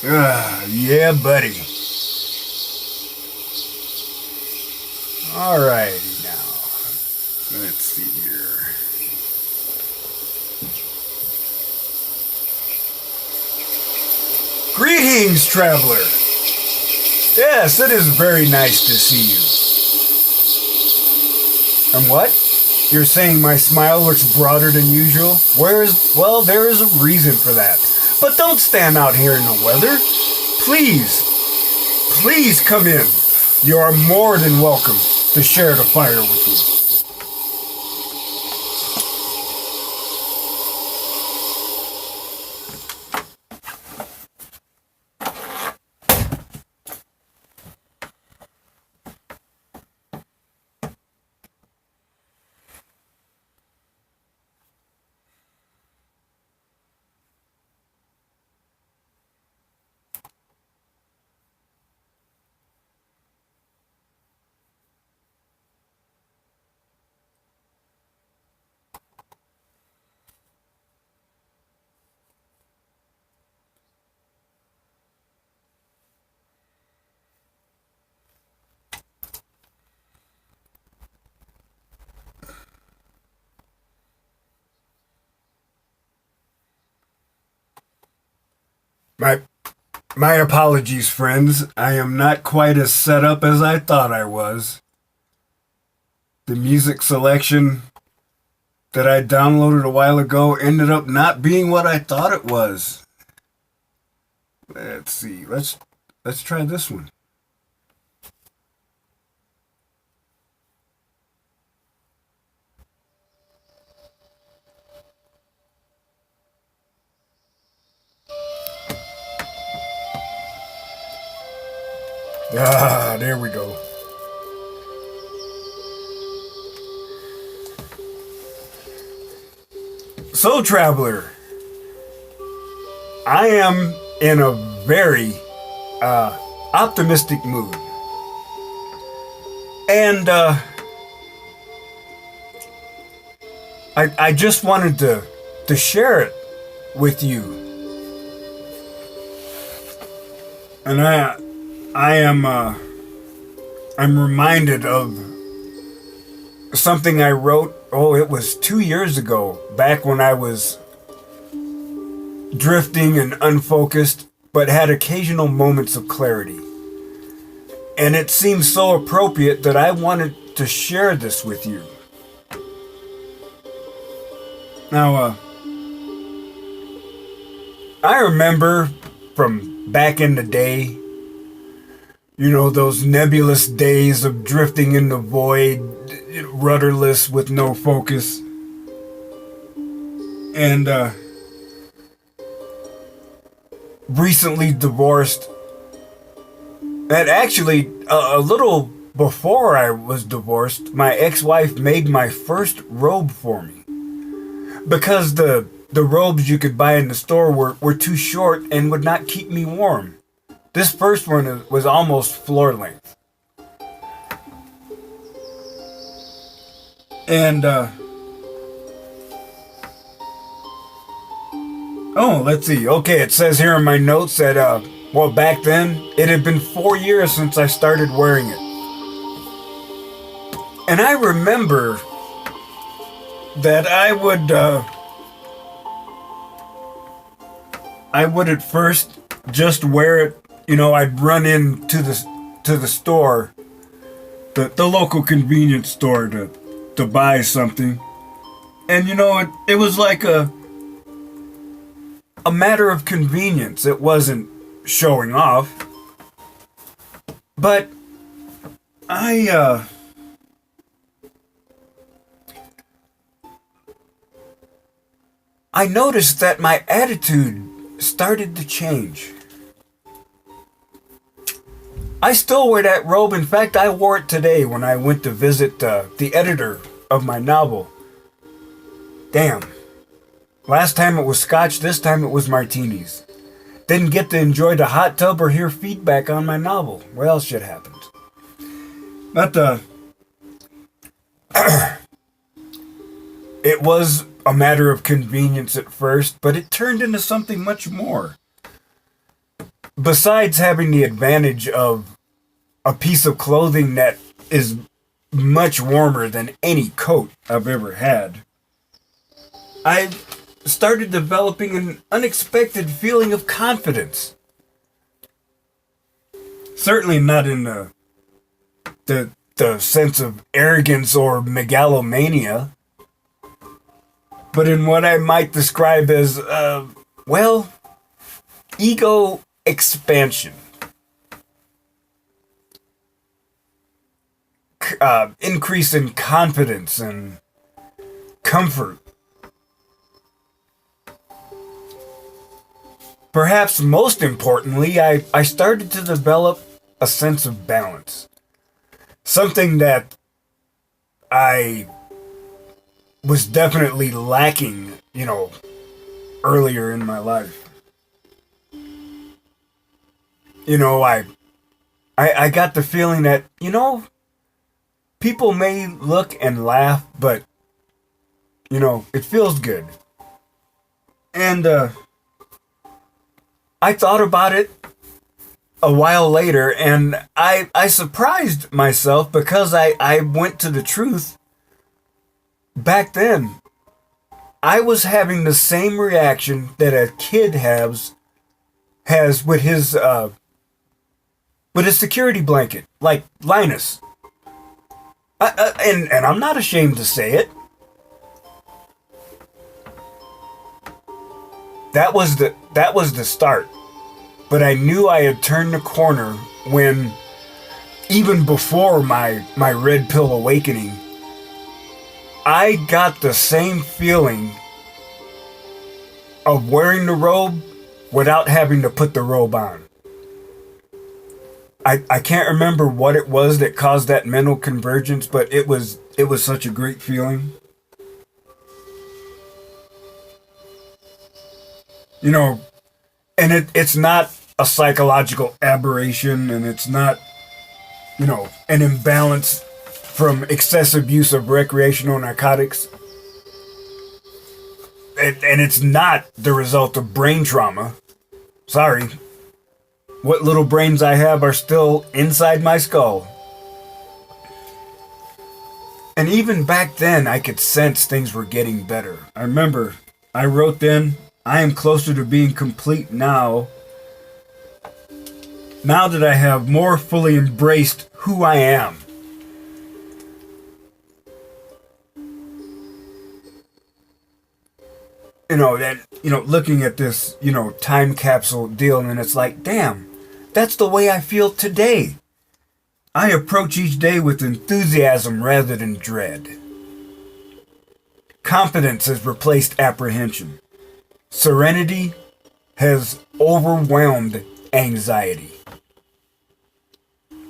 Yeah, buddy. Alrighty now. Let's see here. Greetings, traveler. Yes, it is very nice to see you. And what? You're saying my smile looks broader than usual? Well, there is a reason for that. But don't stand out here in the weather. Please, please come in. You are more than welcome to share the fire with me. My my apologies, friends. I am not quite as set up as I thought I was. The music selection that I downloaded a while ago ended up not being what I thought it was. Let's see. Let's try this one. There we go. So, traveler, I am in a very optimistic mood. And I just wanted to share it with you. And I'm reminded of something I wrote, it was 2 years ago, back when I was drifting and unfocused, but had occasional moments of clarity. And it seemed so appropriate that I wanted to share this with you. Now, I remember from back in the day, those nebulous days of drifting in the void, rudderless with no focus. And recently divorced. And actually, a little before I was divorced, my ex-wife made my first robe for me. Because the robes you could buy in the store were too short and would not keep me warm. This first one was almost floor length. And, let's see. Okay, it says here in my notes that, back then, it had been 4 years since I started wearing it. And I remember that I would at first just wear it. I'd run into the store, the local convenience store to buy something. And it was like a matter of convenience. It wasn't showing off. But I noticed that my attitude started to change. I still wear that robe. In fact, I wore it today when I went to visit the editor of my novel. Damn. Last time it was scotch, this time it was martinis. Didn't get to enjoy the hot tub or hear feedback on my novel. Well, shit happens. But, it was a matter of convenience at first, but it turned into something much more. besides having the advantage of a piece of clothing that is much warmer than any coat I've ever had, I started developing an unexpected feeling of confidence. Certainly not in the sense of arrogance or megalomania, but in what I might describe as, well, ego expansion. Increase in confidence and comfort. Perhaps most importantly, I started to develop a sense of balance. Something that I was definitely lacking, earlier in my life. I got the feeling that, people may look and laugh, but, it feels good. And, I thought about it a while later, and I surprised myself because I went to the truth. Back then, I was having the same reaction that a kid has with his security blanket, like Linus. And I'm not ashamed to say it. That was the start. But I knew I had turned the corner when, even before my red pill awakening, I got the same feeling of wearing the robe without having to put the robe on. I can't remember what it was that caused that mental convergence, but it was such a great feeling. And it's not a psychological aberration, and it's not, an imbalance from excessive use of recreational narcotics. And it's not the result of brain trauma. Sorry. What little brains I have are still inside my skull. And even back then, I could sense things were getting better. I remember I wrote then, I am closer to being complete now. Now that I have more fully embraced who I am. Looking at this, time capsule deal, and it's like, damn, that's the way I feel today. I approach each day with enthusiasm rather than dread. Confidence has replaced apprehension. Serenity has overwhelmed anxiety.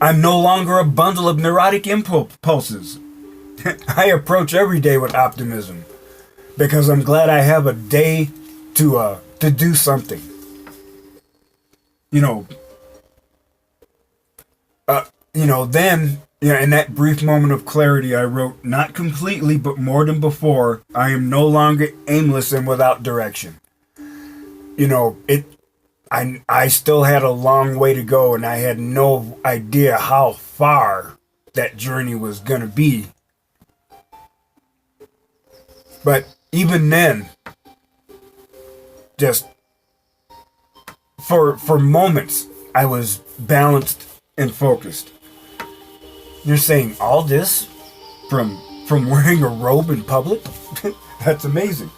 I'm no longer a bundle of neurotic impulses. I approach every day with optimism because I'm glad I have a day to do something. Then, in that brief moment of clarity, I wrote, not completely, but more than before, I am no longer aimless and without direction. I still had a long way to go, and I had no idea how far that journey was going to be. But even then, just for moments, I was balanced and focused. You're saying all this from wearing a robe in public? That's amazing.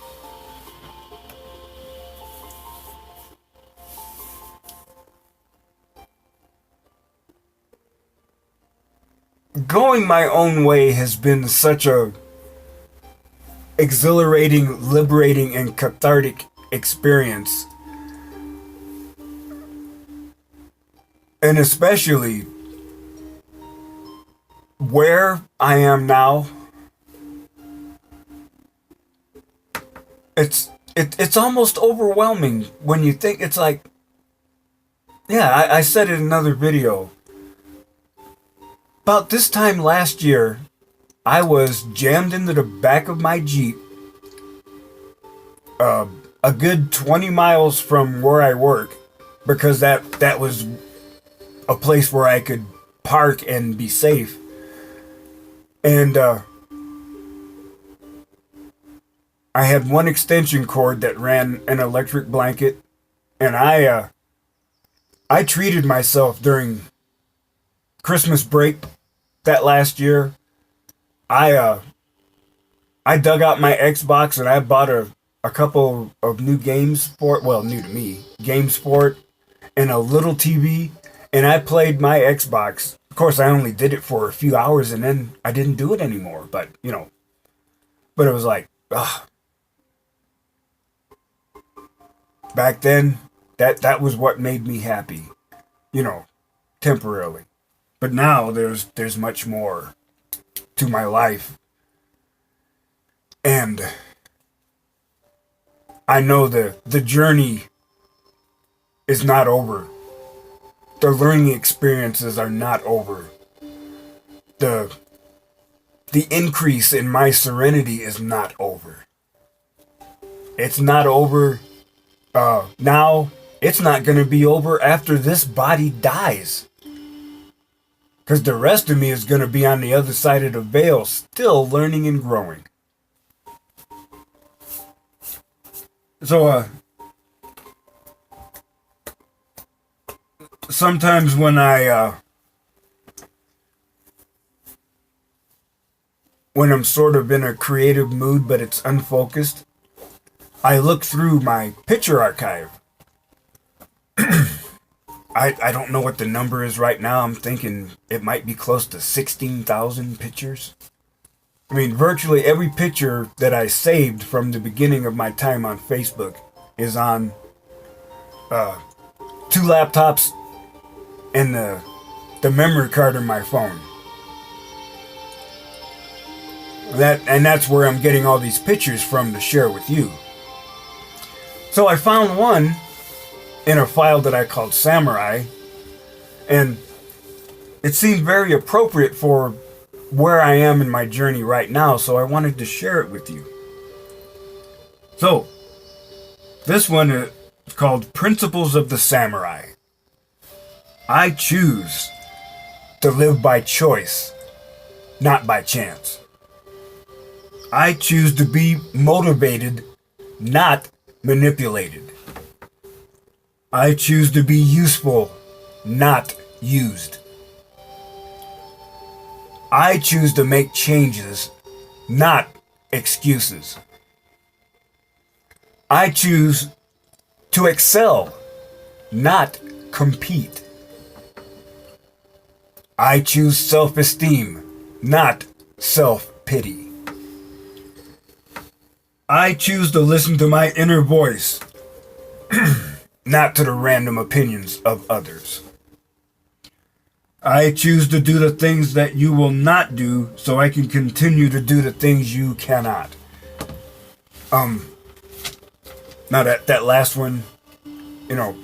Going my own way has been such a exhilarating, liberating, and cathartic experience. And especially where I am now, it's almost overwhelming when you think. It's like, yeah, I said it in another video. About this time last year, I was jammed into the back of my Jeep, a good 20 miles from where I work, because that was a place where I could park and be safe. And I had one extension cord that ran an electric blanket, and I treated myself during Christmas break that last year. I dug out my Xbox and I bought a couple of new games for it. Well, new to me, games for it, and a little TV. And I played my Xbox. Of course, I only did it for a few hours and then I didn't do it anymore. But, but it was like, ugh. Back then, that was what made me happy, temporarily. But now there's much more to my life. And I know the journey is not over. The learning experiences are not over. The increase in my serenity is not over. It's not over now. It's not going to be over after this body dies. Because the rest of me is going to be on the other side of the veil, still learning and growing. So, sometimes when I'm sort of in a creative mood, but it's unfocused, I look through my picture archive. I don't know what the number is right now. I'm thinking it might be close to 16,000 pictures. I mean, virtually every picture that I saved from the beginning of my time on Facebook is on 2 laptops and the memory card in my phone. That's where I'm getting all these pictures from to share with you. So I found one in a file that I called Samurai, and it seemed very appropriate for where I am in my journey right now, so I wanted to share it with you. So, this one is called Principles of the Samurai. I choose to live by choice, not by chance. I choose to be motivated, not manipulated. I choose to be useful, not used. I choose to make changes, not excuses. I choose to excel, not compete. I choose self-esteem, not self-pity. I choose to listen to my inner voice, not to the random opinions of others. I choose to do the things that you will not do so I can continue to do the things you cannot. Now that last one,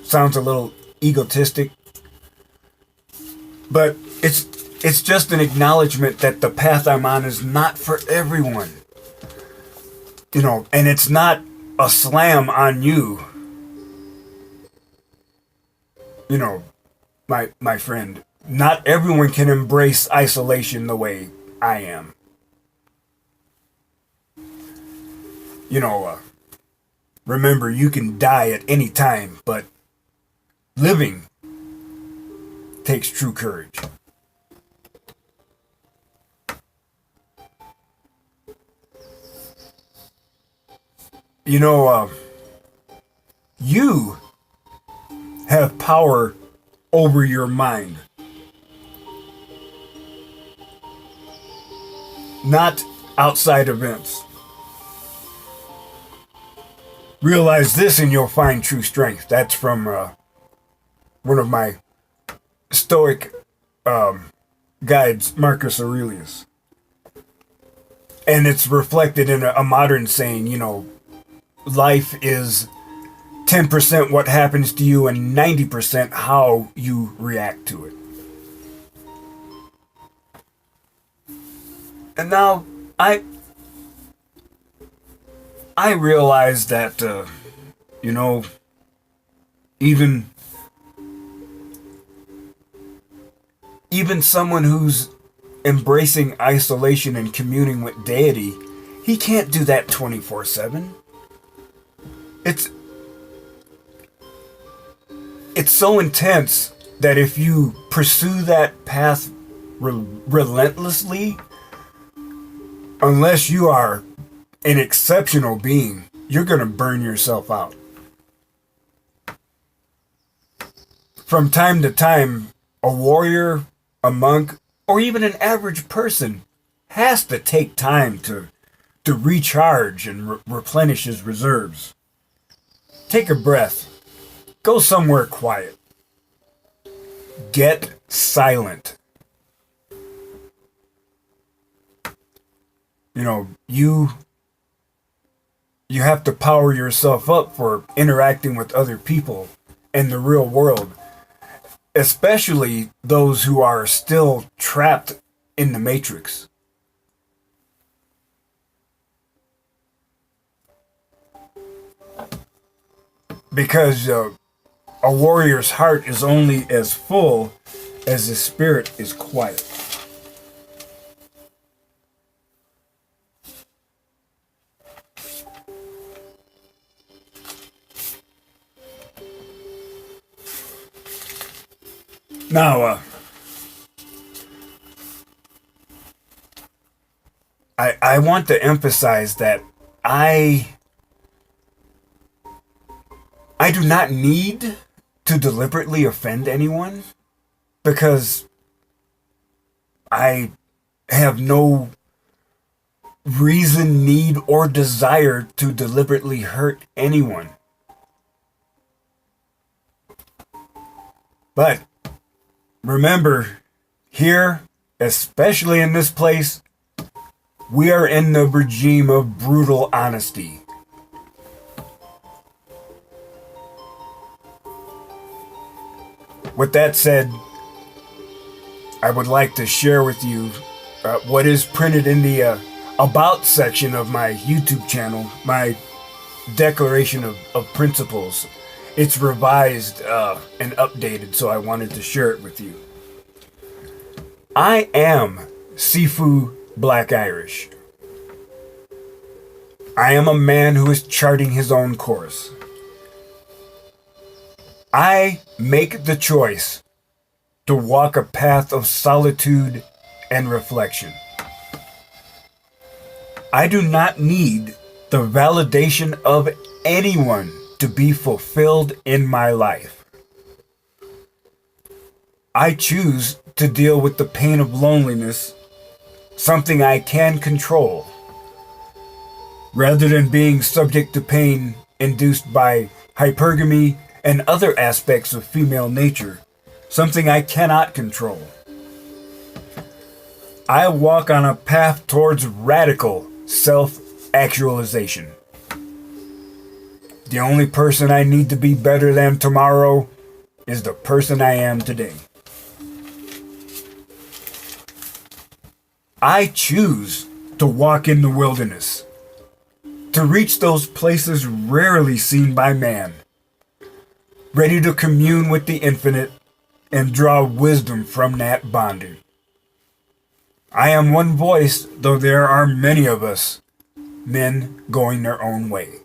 sounds a little egotistic, but it's just an acknowledgement that the path I'm on is not for everyone. And it's not a slam on you. My friend, not everyone can embrace isolation the way I am. Remember, you can die at any time, but living takes true courage. You have power over your mind, not outside events. Realize this and you'll find true strength. That's from one of my Stoic guides, Marcus Aurelius. And it's reflected in a modern saying, life is 10% what happens to you and 90% how you react to it. And now I realize that, even Even someone who's embracing isolation and communing with deity, he can't do that 24/7. It's it's so intense that if you pursue that path relentlessly, unless you are an exceptional being, you're going to burn yourself out. From time to time, a warrior, a monk, or even an average person has to take time to recharge and replenish his reserves. Take a breath. Go somewhere quiet. Get silent. You know, you have to power yourself up for interacting with other people in the real world, especially those who are still trapped in the matrix. Because a warrior's heart is only as full as his spirit is quiet. Now, I want to emphasize that I do not need to deliberately offend anyone, because I have no reason, need, or desire to deliberately hurt anyone. But remember, here, especially in this place, we are in the regime of brutal honesty. With that said, I would like to share with you what is printed in the About section of my YouTube channel, my Declaration of Principles. It's revised and updated, so I wanted to share it with you. I am Sifu Black Irish. I am a man who is charting his own course. I make the choice to walk a path of solitude and reflection. I do not need the validation of anyone to be fulfilled in my life. I choose to deal with the pain of loneliness, something I can control, rather than being subject to pain induced by hypergamy and other aspects of female nature, something I cannot control. I walk on a path towards radical self-actualization. The only person I need to be better than tomorrow is the person I am today. I choose to walk in the wilderness, to reach those places rarely seen by man, ready to commune with the infinite and draw wisdom from that bondage. I am one voice, though there are many of us, men going their own way.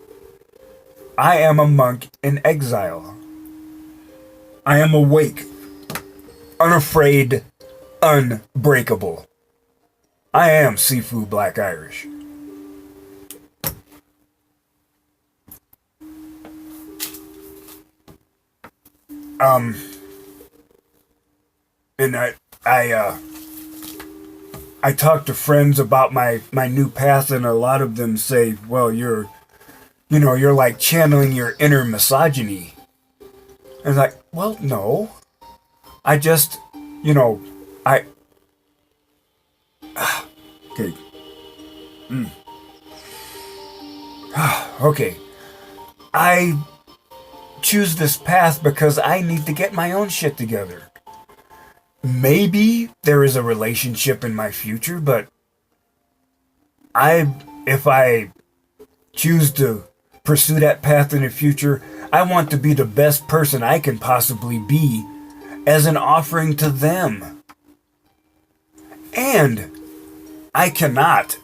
I am a monk in exile. I am awake, unafraid, unbreakable. I am Sifu Black Irish. And I talk to friends about my new path, and a lot of them say, well, you're like channeling your inner misogyny. And it's like, well, no. I just, okay. Okay. I choose this path because I need to get my own shit together. Maybe there is a relationship in my future, but if I choose to pursue that path in the future, I want to be the best person I can possibly be as an offering to them. And I cannot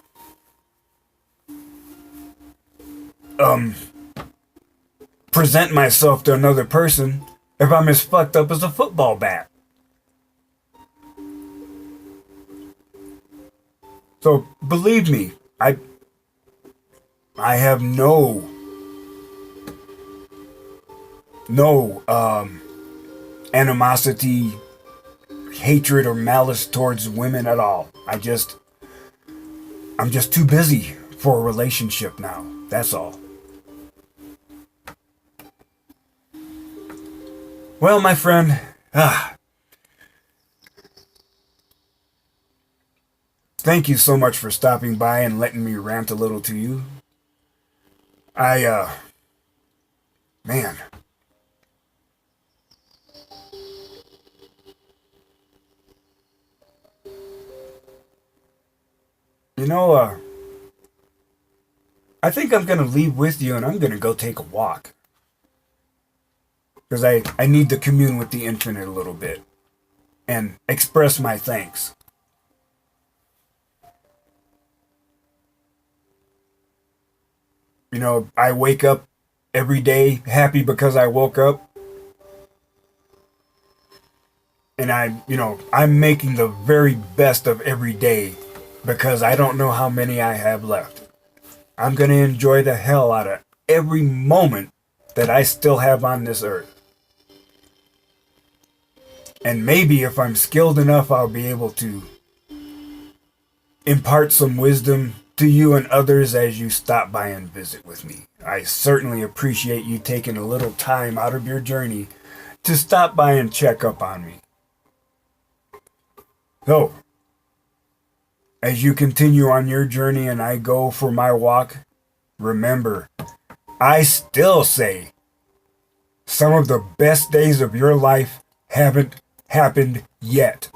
present myself to another person if I'm as fucked up as a football bat. So believe me, I have no animosity, hatred, or malice towards women at all. I'm just too busy for a relationship now. That's all. Well, my friend, thank you so much for stopping by and letting me rant a little to you. I, man, you know, I think I'm gonna leave with you and I'm gonna go take a walk. Because I need to commune with the infinite a little bit and express my thanks. You know, I wake up every day happy because I woke up. And I'm making the very best of every day because I don't know how many I have left. I'm going to enjoy the hell out of every moment that I still have on this earth. And maybe if I'm skilled enough, I'll be able to impart some wisdom to you and others as you stop by and visit with me. I certainly appreciate you taking a little time out of your journey to stop by and check up on me. So, as you continue on your journey and I go for my walk, remember, I still say some of the best days of your life haven't happened yet.